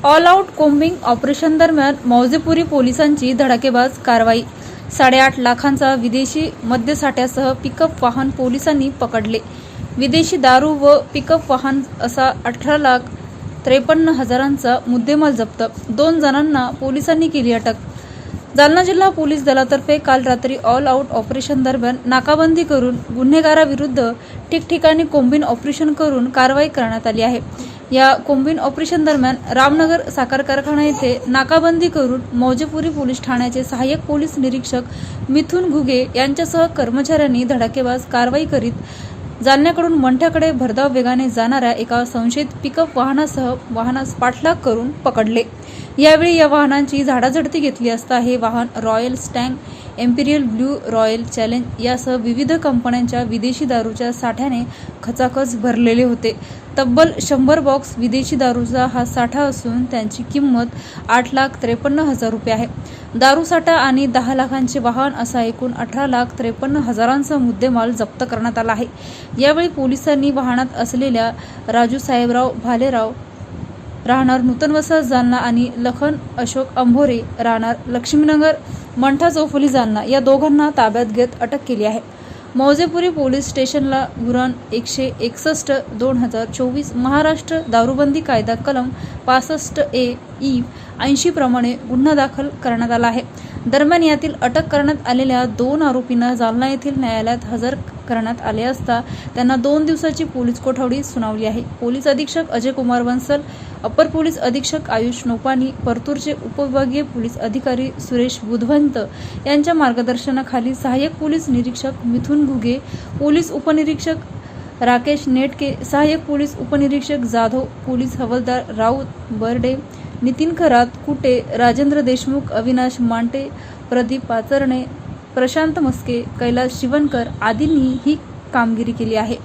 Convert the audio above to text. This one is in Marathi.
ऑल आउट कोम्बिंग ऑपरेशन दरम्यान मौजेपुरी पोलिसांची धडाकेबाज कारवाई। 8.5 लाखांचा विदेशी मद्यसाठ्यासह पिकअप वाहन पोलिसांनी पकडले। विदेशी दारू व पिकअप वाहन असा 18,53,000चा मुद्देमाल जप्त। 2 जणांना पोलिसांनी केली अटक। जालना जिल्हा पोलीस दलातर्फे काल रात्री ऑल आउट ऑपरेशन दरम्यान नाकाबंदी करून गुन्हेगाराविरुद्ध ठिकठिकाणी कोम्बिंग ऑपरेशन करून कारवाई करण्यात आली आहे। या कोम्बिंग ऑपरेशन दरम्यान रामनगर साखर कारखाना येथे नाकाबंदी करून मौजेपुरी पोलीस ठाण्याचे सहाय्यक पोलीस निरीक्षक मिथुन घुगे यांच्यासह कर्मचाऱ्यांनी धडाकेबाज कारवाई करीत जालन्याकडून मंठ्याकडे भरधाव वेगाने जाणाऱ्या एका संशयित पिकअप वाहनास पाठलाग करून पकडले। यावेळी या वाहनांची झाडाझडती घेतली असता हे वाहन Royal Stag, Imperial Blue, Royal Challenge यासह विविध कंपन्यांच्या विदेशी दारूच्या साठ्याने खचाखच भरलेले होते। तब्बल 100 बॉक्स विदेशी दारूचा हा साठा असून त्यांची किंमत 8,53,000 रुपये आहे। दारू साठा आणि 10 लाखांचे वाहन असा एकूण 18,53,000चा मुद्देमाल जप्त करण्यात आला आहे। यावेळी पोलिसांनी वाहनात असलेल्या राजू साहेबराव भालेराव राहणार नूतन वसाहत जालना आणि लखन अशोक अंभोरे राहणार लक्ष्मीनगर मंठा चौफुली जालना या दोघांना ताब्यात घेत अटक केली आहे। मौजेपुरी पोलीस स्टेशनला गुन्हा 161/2024 महाराष्ट्र दारूबंदी कायदा कलम 65A 80 प्रमाणे गुन्हा दाखल करण्यात आला आहे। दरम्यान यातील अटक करण्यात आलेल्या 2 आरोपींना जालना येथील न्यायालयात हजर करण्यात आले असता त्यांना 2 दिवसाची पोलीस कोठडी सुनावली आहे। पोलीस अधीक्षक अजय कुमार बन्सल, अपर पोलीस अधीक्षक आयुष नोपानी, परतूरचे उपविभागीय पोलीस अधिकारी सुरेश बुधवंत यांच्या मार्गदर्शनाखाली सहाय्यक पोलीस निरीक्षक मिथुन घुगे, पोलीस उपनिरीक्षक राकेश नेटके, सहाय्यक पोलीस उपनिरीक्षक जाधव, पोलीस हवालदार राऊत बर्डे, नितीन खरात कुटे, राजेंद्र देशमुख, अविनाश मांटे, प्रदीप पाचरणे, प्रशांत मस्के, कैलास शिवणकर आदींनी ही कामगिरी केली आहे।